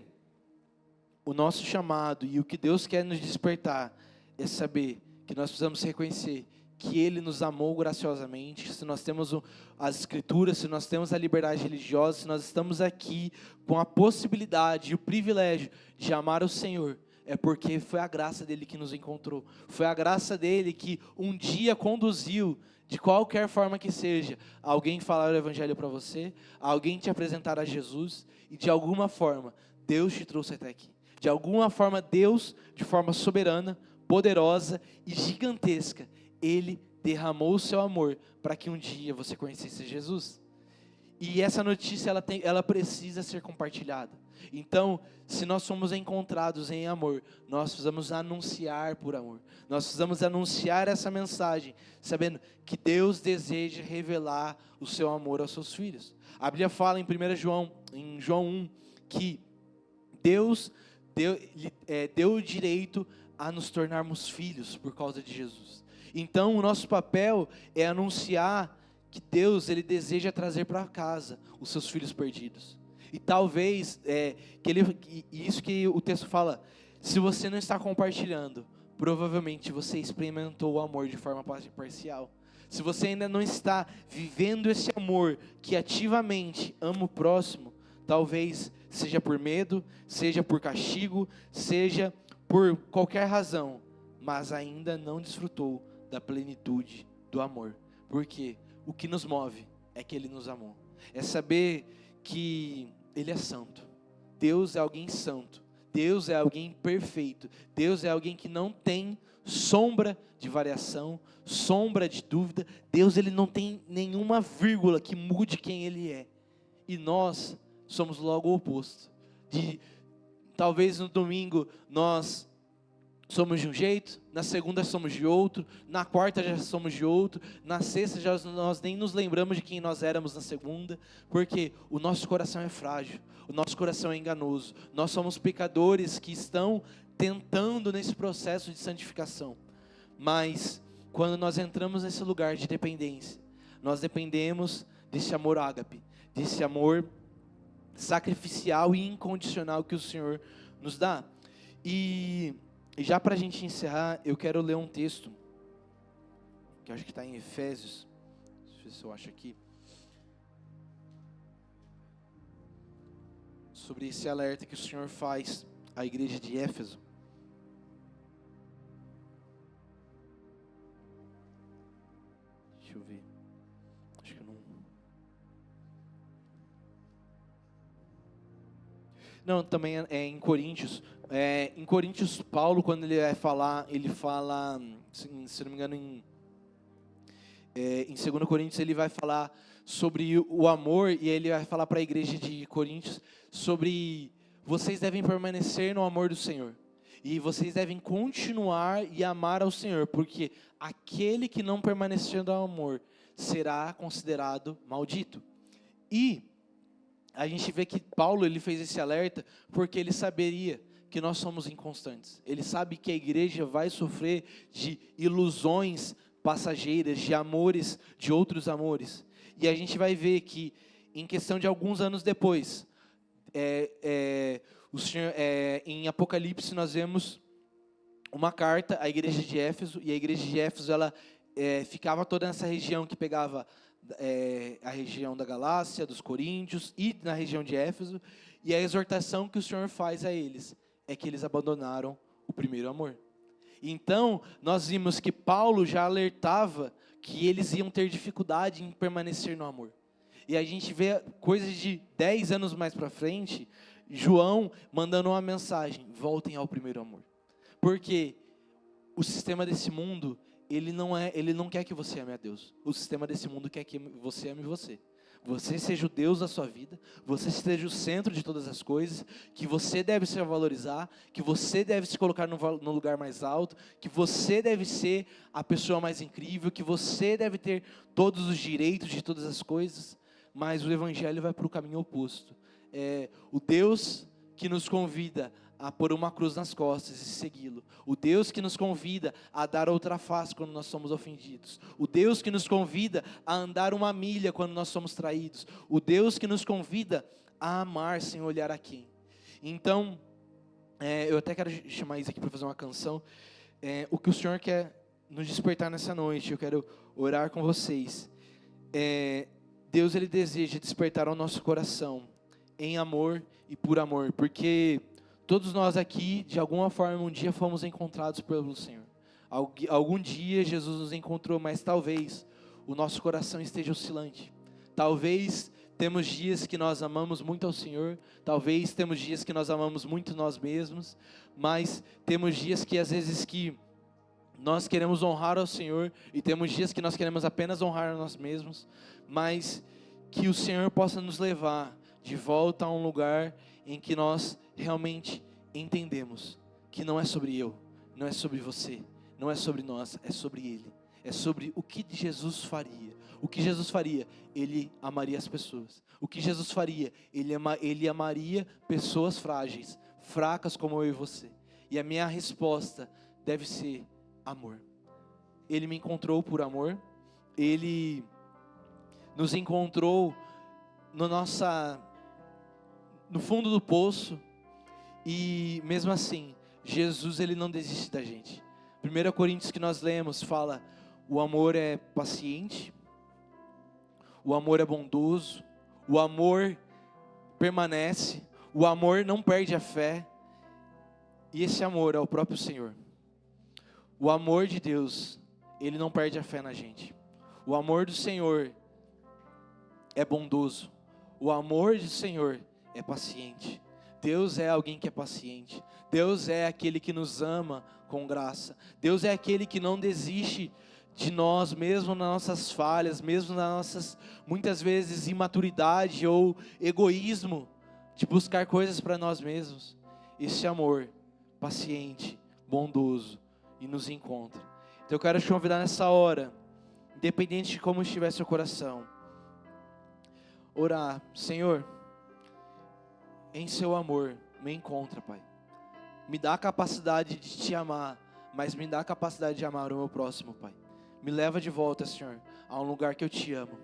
o nosso chamado e o que Deus quer nos despertar é saber que nós precisamos reconhecer que Ele nos amou graciosamente, se nós temos as Escrituras, se nós temos a liberdade religiosa, se nós estamos aqui com a possibilidade e o privilégio de amar o Senhor, é porque foi a graça dele que nos encontrou. Foi a graça dele que um dia conduziu, de qualquer forma que seja, alguém falar o evangelho para você, alguém te apresentar a Jesus, e de alguma forma, Deus te trouxe até aqui. De alguma forma, Deus, de forma soberana, poderosa e gigantesca, Ele derramou o seu amor para que um dia você conhecesse Jesus. E essa notícia, ela precisa ser compartilhada. Então, se nós somos encontrados em amor, nós precisamos anunciar por amor. Nós precisamos anunciar essa mensagem, sabendo que Deus deseja revelar o seu amor aos seus filhos. A Bíblia fala em João 1, que Deus deu o direito a nos tornarmos filhos por causa de Jesus. Então, o nosso papel é anunciar que Deus, Ele deseja trazer para casa os seus filhos perdidos. E talvez, isso que o texto fala, se você não está compartilhando, provavelmente você experimentou o amor de forma parcial. Se você ainda não está vivendo esse amor que ativamente ama o próximo, talvez seja por medo, seja por castigo, seja por qualquer razão, mas ainda não desfrutou da plenitude do amor. Porque o que nos move é que Ele nos amou. É saber que Ele é santo. Deus é alguém santo. Deus é alguém perfeito. Deus é alguém que não tem sombra de variação, sombra de dúvida. Deus, Ele não tem nenhuma vírgula que mude quem Ele é. E nós somos logo o oposto. Talvez no domingo nós somos de um jeito, na segunda somos de outro, na quarta já somos de outro, na sexta nós nem nos lembramos de quem nós éramos na segunda, porque o nosso coração é frágil, o nosso coração é enganoso, nós somos pecadores que estão tentando nesse processo de santificação, mas quando nós entramos nesse lugar de dependência, nós dependemos desse amor ágape, desse amor sacrificial e incondicional que o Senhor nos dá. E já para a gente encerrar, eu quero ler um texto, que eu acho que está em Efésios, deixa eu ver se eu acho aqui, sobre esse alerta que o Senhor faz à igreja de Éfeso. Deixa eu ver, acho que eu não, também é em Coríntios. Em Coríntios, Paulo, quando ele vai falar, ele fala, se não me engano, em 2 Coríntios, ele vai falar sobre o amor, e ele vai falar para a igreja de Coríntios sobre vocês devem permanecer no amor do Senhor, e vocês devem continuar e amar ao Senhor, porque aquele que não permanecer no amor será considerado maldito. E a gente vê que Paulo, ele fez esse alerta porque ele saberia que nós somos inconstantes. Ele sabe que a igreja vai sofrer de ilusões passageiras, de amores, de outros amores. E a gente vai ver que, em questão de alguns anos depois, em Apocalipse nós vemos uma carta à igreja de Éfeso, e a igreja de Éfeso, ela ficava toda nessa região que pegava a região da Galácia, dos Coríntios e na região de Éfeso, e a exortação que o Senhor faz a eles é que eles abandonaram o primeiro amor. Então, nós vimos que Paulo já alertava que eles iam ter dificuldade em permanecer no amor. E a gente vê coisas de 10 anos mais para frente, João mandando uma mensagem: voltem ao primeiro amor. Porque o sistema desse mundo, ele não quer que você ame a Deus. O sistema desse mundo quer que você ame você. Você seja o Deus da sua vida, você seja o centro de todas as coisas, que você deve se valorizar, que você deve se colocar no lugar mais alto, que você deve ser a pessoa mais incrível, que você deve ter todos os direitos de todas as coisas, mas o Evangelho vai para o caminho oposto. O Deus que nos convida a pôr uma cruz nas costas e segui-lo. O Deus que nos convida a dar outra face quando nós somos ofendidos. O Deus que nos convida a andar uma milha quando nós somos traídos. O Deus que nos convida a amar sem olhar a quem. Então, eu até quero chamar isso aqui para fazer uma canção. O que o Senhor quer nos despertar nessa noite, eu quero orar com vocês. Deus, Ele deseja despertar ao nosso coração em amor e por amor, porque Todos nós aqui, de alguma forma, um dia fomos encontrados pelo Senhor. Algum dia Jesus nos encontrou, mas talvez o nosso coração esteja oscilante. Talvez temos dias que nós amamos muito ao Senhor, talvez temos dias que nós amamos muito nós mesmos, mas temos dias que às vezes que nós queremos honrar ao Senhor e temos dias que nós queremos apenas honrar a nós mesmos, mas que o Senhor possa nos levar de volta a um lugar em que nós realmente entendemos que não é sobre eu, não é sobre você, não é sobre nós, é sobre Ele. É sobre o que Jesus faria. O que Jesus faria? Ele amaria as pessoas. O que Jesus faria? Ele amaria pessoas frágeis, fracas como eu e você. E a minha resposta deve ser amor. Ele me encontrou por amor. Ele nos encontrou no fundo do poço. E mesmo assim, Jesus, Ele não desiste da gente. 1 Coríntios que nós lemos fala: o amor é paciente, o amor é bondoso, o amor permanece, o amor não perde a fé. E esse amor é o próprio Senhor. O amor de Deus, Ele não perde a fé na gente. O amor do Senhor é bondoso. O amor do Senhor é paciente. Deus é alguém que é paciente. Deus é aquele que nos ama com graça. Deus é aquele que não desiste de nós, mesmo nas nossas falhas, mesmo nas nossas, muitas vezes, imaturidade ou egoísmo, de buscar coisas para nós mesmos. Esse amor paciente, bondoso, e nos encontra. Então eu quero te convidar nessa hora, independente de como estiver seu coração, orar: Senhor, em seu amor, me encontra, Pai. Me dá a capacidade de te amar, mas me dá a capacidade de amar o meu próximo, Pai. Me leva de volta, Senhor, a um lugar que eu te amo.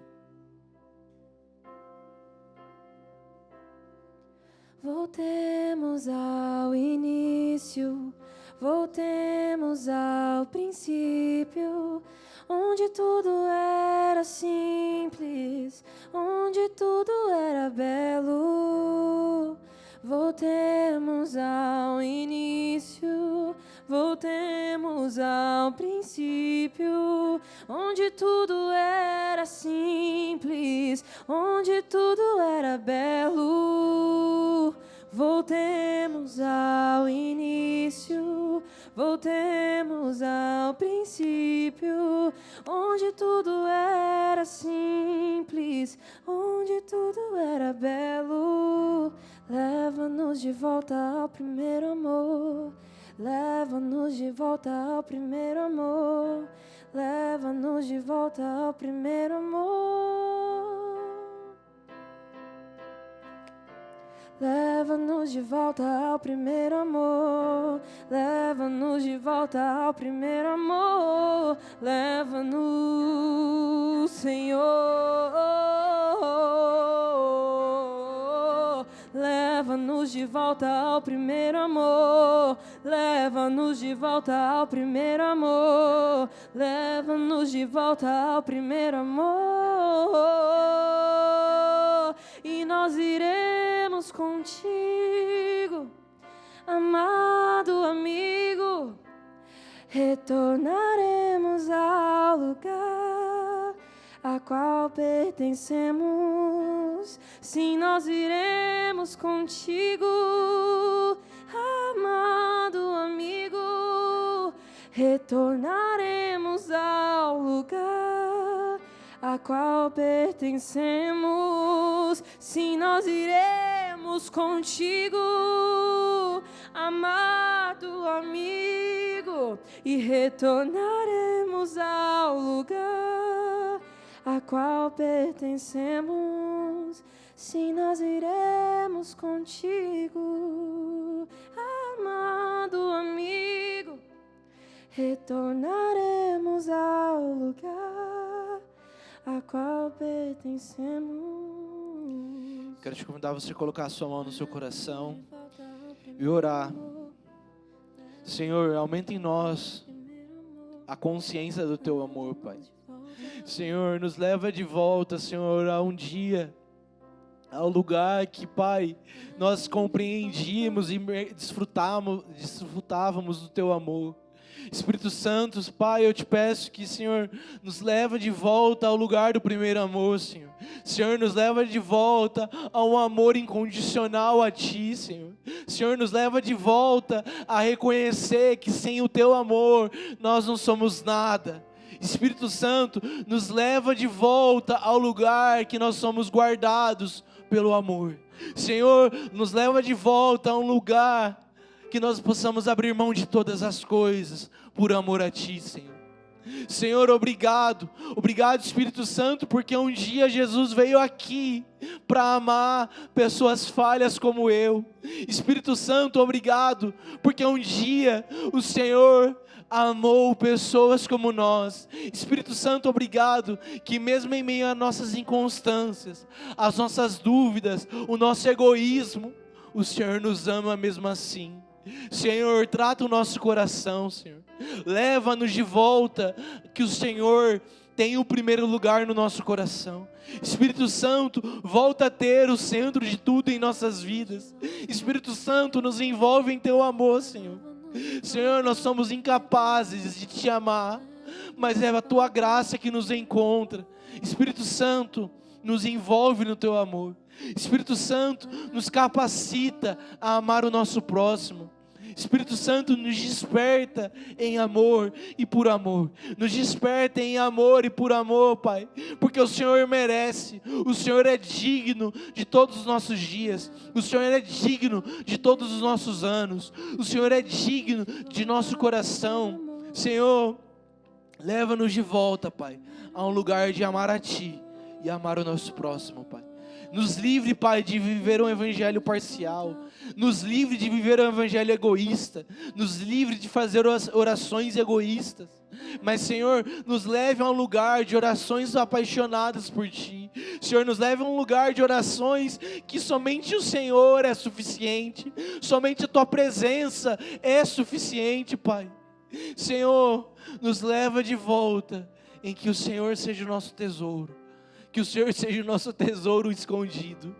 Voltemos ao início, voltemos ao princípio, onde tudo era simples, onde tudo era belo. Voltemos ao início, voltemos ao princípio, onde tudo era simples, onde tudo era belo. Voltemos ao início, voltemos ao princípio, onde tudo era simples, onde tudo era belo. Leva-nos de volta ao primeiro amor, leva-nos de volta ao primeiro amor, leva-nos de volta ao primeiro amor. Leva-nos de volta ao primeiro amor, leva-nos de volta ao primeiro amor, leva-nos, Senhor, leva-nos de volta ao primeiro amor, leva-nos de volta ao primeiro amor, leva-nos de volta ao primeiro amor, e nós iremos contigo, amado amigo, retornaremos ao lugar a qual pertencemos. Sim, nós iremos contigo, amado amigo, retornaremos ao lugar a qual pertencemos. Sim, nós iremos contigo, amado amigo, e retornaremos ao lugar a qual pertencemos. Sim, nós iremos contigo, amado amigo, retornaremos ao lugar a qual pertencemos. Quero te convidar a você colocar a sua mão no seu coração e orar. Senhor, aumenta em nós a consciência do teu amor, Pai. Senhor, nos leva de volta, Senhor, a um dia ao lugar que, Pai, nós compreendíamos e desfrutávamos do Teu amor. Espírito Santo, Pai, eu te peço que, Senhor, nos leva de volta ao lugar do primeiro amor, Senhor. Senhor, nos leva de volta a um amor incondicional a Ti, Senhor. Senhor, nos leva de volta a reconhecer que sem o Teu amor nós não somos nada. Espírito Santo, nos leva de volta ao lugar que nós somos guardados pelo amor. Senhor, nos leva de volta a um lugar que nós possamos abrir mão de todas as coisas por amor a Ti, Senhor. Senhor, obrigado, obrigado, Espírito Santo, porque um dia Jesus veio aqui para amar pessoas falhas como eu. Espírito Santo, obrigado, porque um dia o Senhor amou pessoas como nós. Espírito Santo, obrigado, que mesmo em meio às nossas inconstâncias, às nossas dúvidas, o nosso egoísmo, o Senhor nos ama mesmo assim. Senhor, trata o nosso coração, Senhor. Leva-nos de volta, que o Senhor tem o primeiro lugar no nosso coração. Espírito Santo, volta a ter o centro de tudo em nossas vidas. Espírito Santo, nos envolve em Teu amor, Senhor. Senhor, nós somos incapazes de Te amar, mas é a Tua graça que nos encontra. Espírito Santo, nos envolve no Teu amor. Espírito Santo, nos capacita a amar o nosso próximo. Espírito Santo, nos desperta em amor e por amor. Nos desperta em amor e por amor, Pai. Porque o Senhor merece. O Senhor é digno de todos os nossos dias. O Senhor é digno de todos os nossos anos. O Senhor é digno de nosso coração. Senhor, leva-nos de volta, Pai, a um lugar de amar a Ti e amar o nosso próximo, Pai. Nos livre, Pai, de viver um evangelho parcial. Nos livre de viver um evangelho egoísta. Nos livre de fazer orações egoístas. Mas, Senhor, nos leve a um lugar de orações apaixonadas por Ti. Senhor, nos leve a um lugar de orações que somente o Senhor é suficiente. Somente a Tua presença é suficiente, Pai. Senhor, nos leva de volta em que o Senhor seja o nosso tesouro. Que o Senhor seja o nosso tesouro escondido.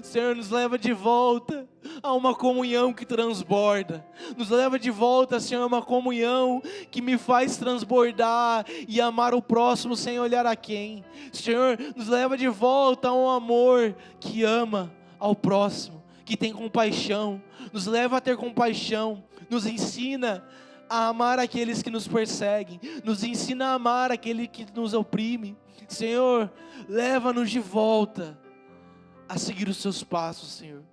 Senhor, nos leva de volta a uma comunhão que transborda. Nos leva de volta, Senhor, a uma comunhão que me faz transbordar e amar o próximo sem olhar a quem. Senhor, nos leva de volta a um amor que ama ao próximo, que tem compaixão. Nos leva a ter compaixão. Nos ensina a amar aqueles que nos perseguem. Nos ensina a amar aquele que nos oprime. Senhor, leva-nos de volta a seguir os Seus passos, Senhor.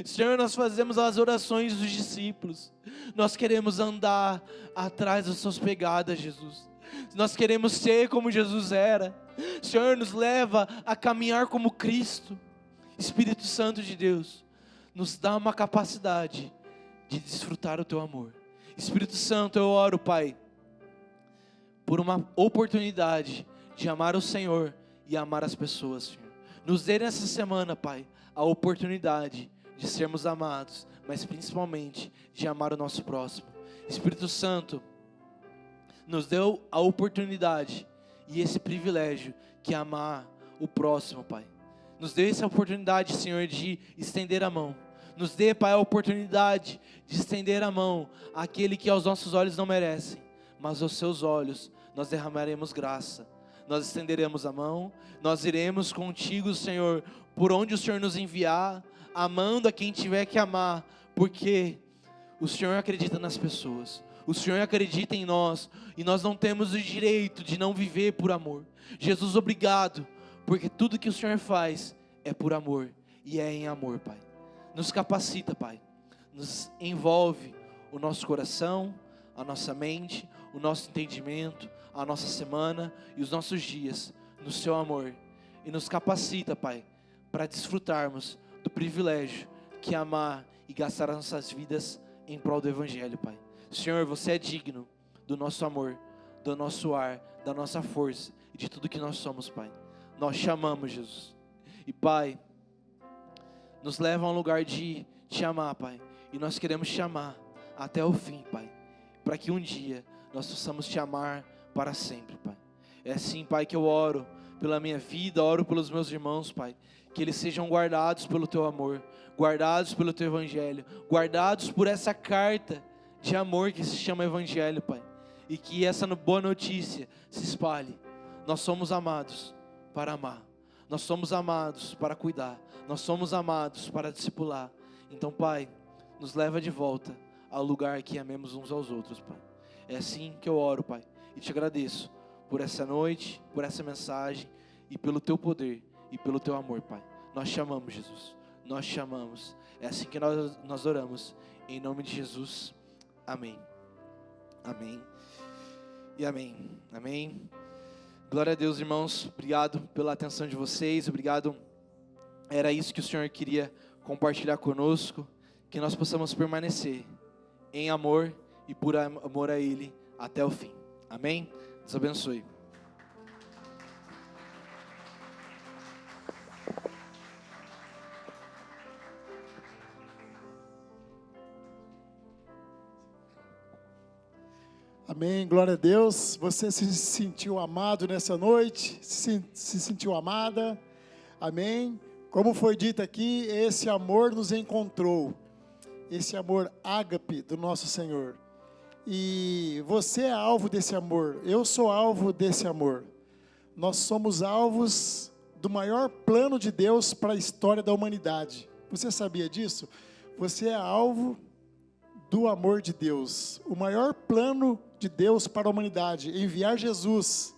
Senhor, nós fazemos as orações dos discípulos. Nós queremos andar atrás das Suas pegadas, Jesus. Nós queremos ser como Jesus era. Senhor, nos leva a caminhar como Cristo. Espírito Santo de Deus, nos dá uma capacidade de desfrutar o Teu amor. Espírito Santo, eu oro, Pai, por uma oportunidade de amar o Senhor e amar as pessoas, Senhor. Nos dê nessa semana, Pai, a oportunidade de sermos amados, mas principalmente de amar o nosso próximo. Espírito Santo, nos deu a oportunidade e esse privilégio que é amar o próximo, Pai. Nos dê essa oportunidade, Senhor, de estender a mão. Nos dê, Pai, a oportunidade de estender a mão àquele que aos nossos olhos não merecem, mas aos Seus olhos nós derramaremos graça. Nós estenderemos a mão, nós iremos contigo, Senhor, por onde o Senhor nos enviar, amando a quem tiver que amar, porque o Senhor acredita nas pessoas, o Senhor acredita em nós, e nós não temos o direito de não viver por amor. Jesus, obrigado, porque tudo que o Senhor faz é por amor, e é em amor, Pai. Nos capacita, Pai, nos envolve o nosso coração, a nossa mente, o nosso entendimento, a nossa semana e os nossos dias no Seu amor, e nos capacita, Pai, para desfrutarmos do privilégio que é amar e gastar as nossas vidas em prol do Evangelho, Pai. Senhor, Você é digno do nosso amor, do nosso ar, da nossa força e de tudo que nós somos, Pai. Nós Te amamos, Jesus. E, Pai, nos leva a um lugar de Te amar, Pai, e nós queremos Te amar até o fim, Pai, para que um dia nós possamos Te amar para sempre, Pai. É assim, Pai, que eu oro, pela minha vida, oro pelos meus irmãos, Pai. Que eles sejam guardados pelo Teu amor, guardados pelo Teu Evangelho, guardados por essa carta de amor que se chama Evangelho, Pai. E que essa boa notícia se espalhe. Nós somos amados para amar. Nós somos amados para cuidar. Nós somos amados para discipular. Então, Pai, nos leva de volta ao lugar que amemos uns aos outros, Pai. É assim que eu oro, Pai. E te agradeço por essa noite, por essa mensagem e pelo Teu poder e pelo Teu amor, Pai. Nós chamamos, Jesus. Nós chamamos. É assim que nós oramos. Em nome de Jesus. Amém. Amém. E amém. Amém. Glória a Deus, irmãos. Obrigado pela atenção de vocês. Obrigado. Era isso que o Senhor queria compartilhar conosco. Que nós possamos permanecer em amor e por amor a Ele até o fim. Amém? Deus abençoe. Amém, glória a Deus. Você se sentiu amado nessa noite? Se sentiu amada? Amém. Como foi dito aqui, esse amor nos encontrou. Esse amor ágape do nosso Senhor. E você é alvo desse amor. Eu sou alvo desse amor. Nós somos alvos do maior plano de Deus para a história da humanidade. Você sabia disso? Você é alvo do amor de Deus. O maior plano de Deus para a humanidade, enviar Jesus,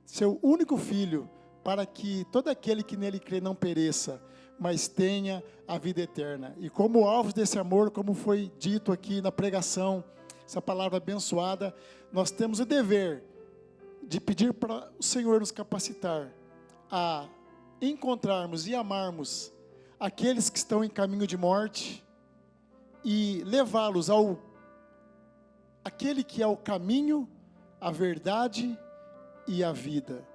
seu único filho, para que todo aquele que nele crê não pereça, mas tenha a vida eterna. E como alvos desse amor, como foi dito aqui na pregação, essa palavra abençoada, nós temos o dever de pedir para o Senhor nos capacitar a encontrarmos e amarmos aqueles que estão em caminho de morte e levá-los ao aquele que é o caminho, a verdade e a vida.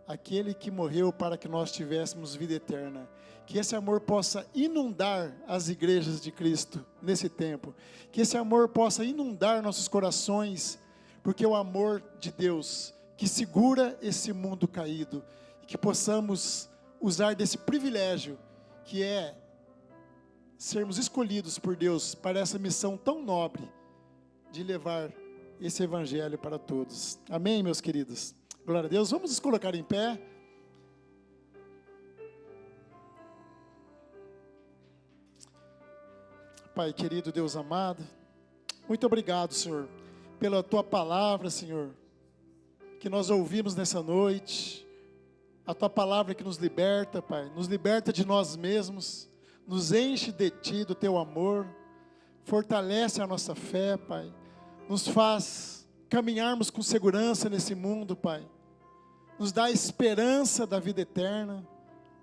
Aquele que morreu para que nós tivéssemos vida eterna. Que esse amor possa inundar as igrejas de Cristo nesse tempo. Que esse amor possa inundar nossos corações, porque é o amor de Deus que segura esse mundo caído. E que possamos usar desse privilégio que é sermos escolhidos por Deus para essa missão tão nobre de levar esse evangelho para todos. Amém, meus queridos? Glória a Deus. Vamos nos colocar em pé. Pai querido, Deus amado, muito obrigado, Senhor, pela Tua palavra, Senhor, que nós ouvimos nessa noite. A Tua palavra que nos liberta, Pai, nos liberta de nós mesmos, nos enche de Ti, do Teu amor, fortalece a nossa fé, Pai, nos faz caminharmos com segurança nesse mundo, Pai, nos dá a esperança da vida eterna,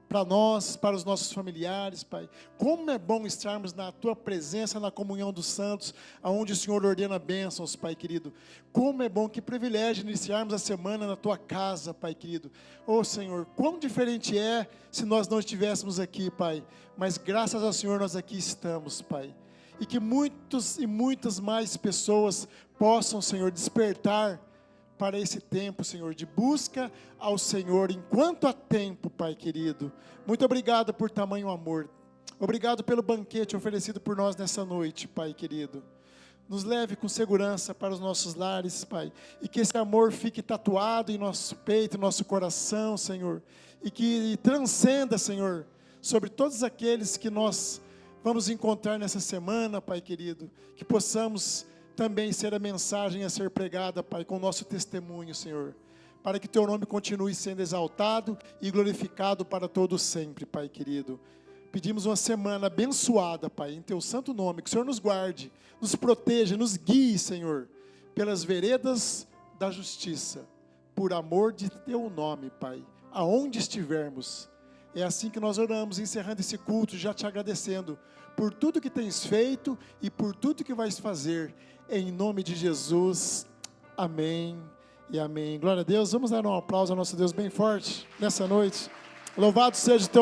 para nós, para os nossos familiares, Pai. Como é bom estarmos na Tua presença, na comunhão dos santos, aonde o Senhor ordena bênçãos, Pai querido. Como é bom, que privilégio iniciarmos a semana na Tua casa, Pai querido. Oh Senhor, quão diferente é se nós não estivéssemos aqui, Pai. Mas graças ao Senhor nós aqui estamos, Pai. E que muitos e muitas mais pessoas possam, Senhor, despertar para esse tempo, Senhor, de busca ao Senhor, enquanto há tempo, Pai querido. Muito obrigado por tamanho amor. Obrigado pelo banquete oferecido por nós nessa noite, Pai querido. Nos leve com segurança para os nossos lares, Pai. E que esse amor fique tatuado em nosso peito, em nosso coração, Senhor. E que transcenda, Senhor, sobre todos aqueles que nós vamos encontrar nessa semana, Pai querido. Que possamos também ser a mensagem a ser pregada, Pai, com o nosso testemunho, Senhor, para que Teu nome continue sendo exaltado e glorificado para todos sempre, Pai querido. Pedimos uma semana abençoada, Pai, em Teu santo nome, que o Senhor nos guarde, nos proteja, nos guie, Senhor, pelas veredas da justiça, por amor de Teu nome, Pai, aonde estivermos. É assim que nós oramos, encerrando esse culto, já Te agradecendo por tudo que Tens feito e por tudo que vais fazer. Em nome de Jesus, amém e amém. Glória a Deus. Vamos dar um aplauso ao nosso Deus bem forte nessa noite. Louvado seja o Teu nome.